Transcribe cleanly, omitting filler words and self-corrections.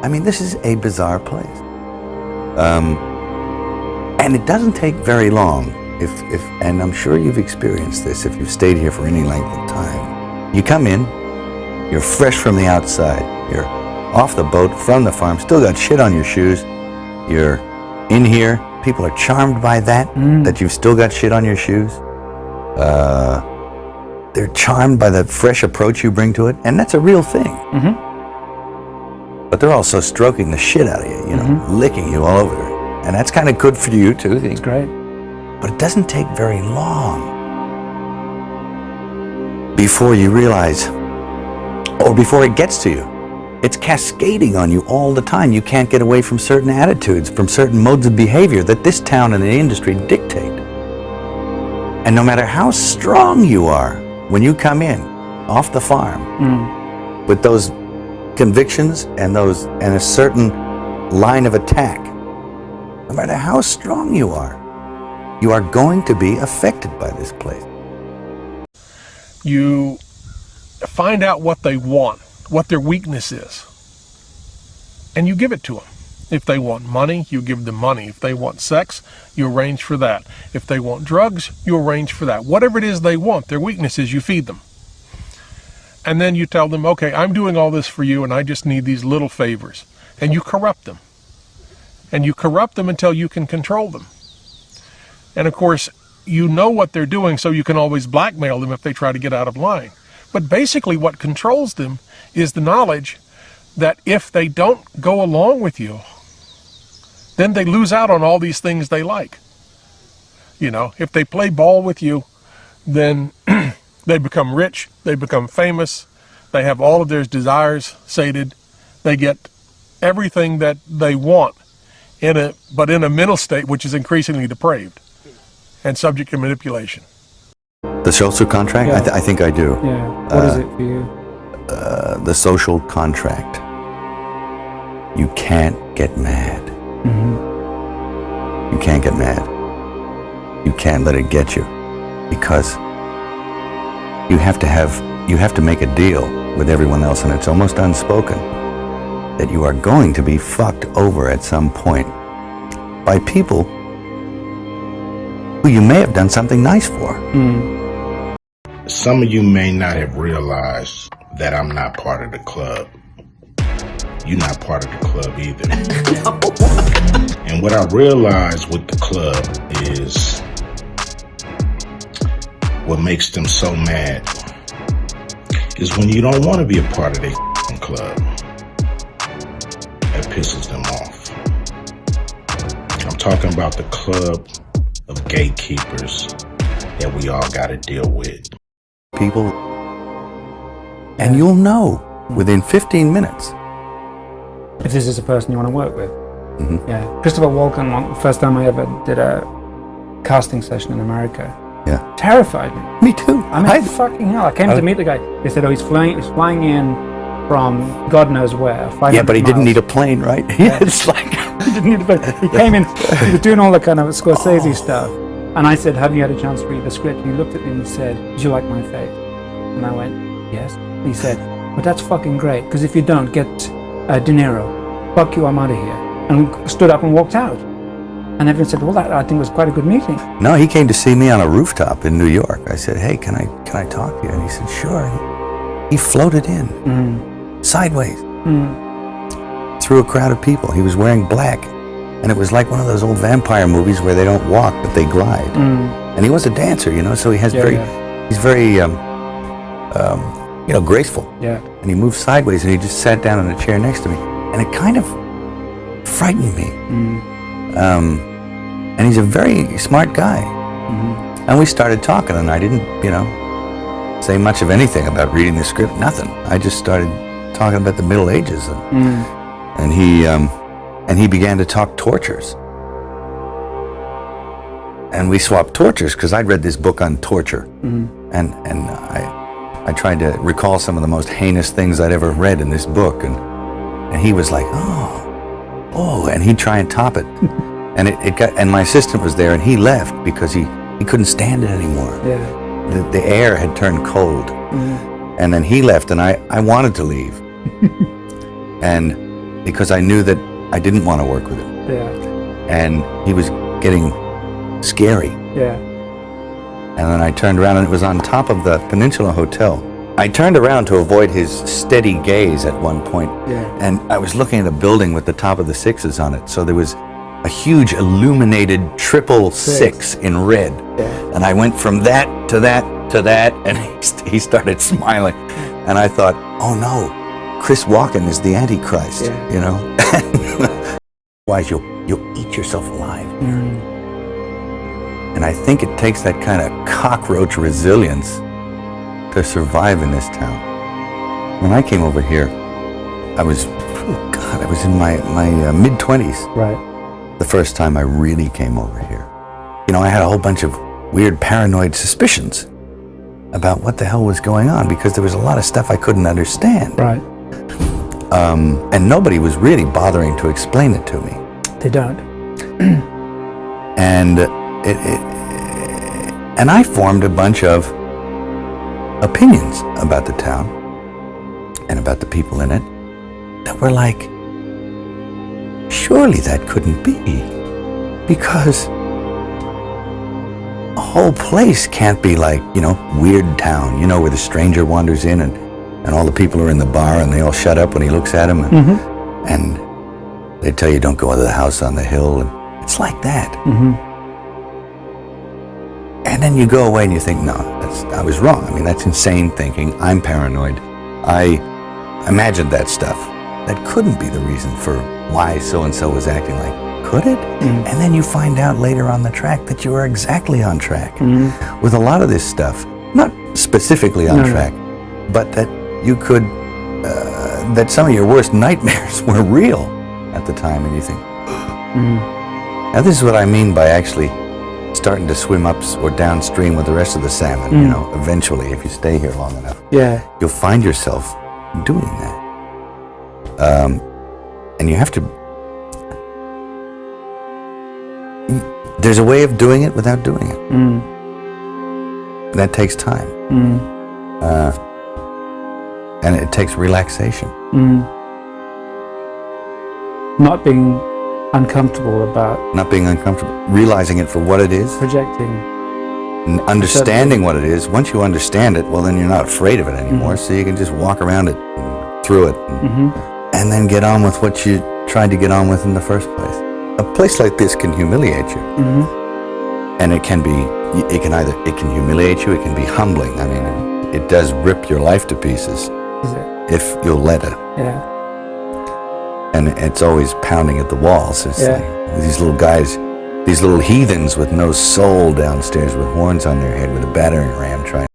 I mean, this is a bizarre place. And it doesn't take very long, and I'm sure you've experienced this if you've stayed here for any length of time. You come in, you're fresh from the outside, you're off the boat, from the farm, still got shit on your shoes, you're in here, people are charmed by that, that you've still got shit on your shoes. They're charmed by the fresh approach you bring to it, and that's a real thing. But they're also stroking the shit out of you, you know, licking you all over. And that's kind of good for you too. It's great. But it doesn't take very long before you realize, or before it gets to you. It's cascading on you all the time. You can't get away from certain attitudes, from certain modes of behavior that this town and the industry dictate. And no matter how strong you are, when you come in off the farm with those convictions and a certain line of attack, no matter how strong you are going to be affected by this place. You find out what they want, what their weakness is, and you give it to them. If they want money, you give them money. If they want sex, you arrange for that. If they want drugs, you arrange for that. Whatever it is they want, their weakness is, you feed them. And then you tell them, okay, I'm doing all this for you and I just need these little favors. And you corrupt them. And you corrupt them until you can control them. And of course, you know what they're doing, so you can always blackmail them if they try to get out of line. But basically what controls them is the knowledge that if they don't go along with you, then they lose out on all these things they like. You know, if they play ball with you, then they become rich, they become famous, they have all of their desires sated, they get everything that they want, but in a mental state which is increasingly depraved and subject to manipulation. The social contract? Yeah. I think I do. Yeah. What is it for you? The social contract. You can't get mad. You can't get mad. You can't let it get you, because you have to make a deal with everyone else, and it's almost unspoken that you are going to be fucked over at some point by people who you may have done something nice for. Some of you may not have realized that I'm not part of the club. You're not part of the club either. And what I realized with the club is what makes them so mad is when you don't want to be a part of their club. That pisses them off. I'm talking about the club of gatekeepers that we all got to deal with. People, and you'll know within 15 minutes. If this is a person you want to work with. Yeah. Christopher Walken, first time I ever did a casting session in America. Yeah. Terrified me. Me too. I mean, fucking hell. I came to meet the guy. They said, oh, he's flying in from God knows where. Yeah, but he didn't need a plane, right? Yeah. It's like he didn't need a plane. He came in, he was doing all the kind of Scorsese stuff. And I said, have you had a chance to read the script? And he looked at me and he said, did you like my face? And I went, yes. And he said, but that's fucking great, because if you don't, get De Niro. Fuck you, I'm out of here. And stood up and walked out. And everyone said, well, that I think was quite a good meeting. No, he came to see me on a rooftop in New York. I said, hey, can I talk to you? And he said, sure. He floated in, sideways, through a crowd of people. He was wearing black. And it was like one of those old vampire movies where they don't walk, but they glide. And he was a dancer, you know, so he has he's very, graceful. Yeah. And he moved sideways and he just sat down in a chair next to me. And it kind of frightened me. And he's a very smart guy. And we started talking, and I didn't, say much of anything about reading the script, nothing. I just started talking about the Middle Ages. And he began to talk tortures. And we swapped tortures, because I'd read this book on torture. And I tried to recall some of the most heinous things I'd ever read in this book. And he was like, oh, and he'd try and top it. And my assistant was there, and he left because he couldn't stand it anymore. Yeah. The air had turned cold. And then he left, and I wanted to leave. And because I knew that I didn't want to work with him. Yeah. And he was getting scary. Yeah. And then I turned around and it was on top of the Peninsula Hotel. I turned around to avoid his steady gaze at one point. Yeah. And I was looking at a building with the top of the sixes on it. So there was a huge illuminated triple six in red. Yeah. And I went from that to that to that, and he started smiling. And I thought, oh no, Chris Walken is the Antichrist, Yeah. you know? Otherwise, you'll eat yourself alive. And I think it takes that kind of cockroach resilience to survive in this town. When I came over here, I was in my mid-20s. Right. The first time I really came over here. You know, I had a whole bunch of weird paranoid suspicions about what the hell was going on because there was a lot of stuff I couldn't understand. Right. And nobody was really bothering to explain it to me. They don't. And and I formed a bunch of opinions about the town and about the people in it that were like, surely that couldn't be, because a whole place can't be like, you know, Weird Town, you know, where the stranger wanders in and all the people are in the bar and they all shut up when he looks at them, and they tell you don't go into the house on the hill, and it's like that. And then you go away and you think, no, I was wrong. I mean, that's insane thinking. I'm paranoid. I imagined that stuff. That couldn't be the reason for why so-and-so was acting like, could it? And then you find out later on the track that you were exactly on track with a lot of this stuff. Not specifically on track, but that you could, that some of your worst nightmares were real at the time, and you think, now this is what I mean by actually starting to swim up or downstream with the rest of the salmon, you know, eventually, if you stay here long enough. Yeah. You'll find yourself doing that. And you have to... There's a way of doing it without doing it. That takes time. And it takes relaxation. Not being uncomfortable about Not being uncomfortable. Realizing it for what it is. projecting. Understanding what it is. Once you understand it, well, then you're not afraid of it anymore. So you can just walk around it, and through it, and then get on with what you tried to get on with in the first place. A place like this can humiliate you, and it can humiliate you. It can be humbling. I mean, it does rip your life to pieces Is it? if you'll let it. Yeah. And it's always pounding at the walls. It's Yeah. like these little guys, these little heathens with no soul downstairs with horns on their head with a battering ram trying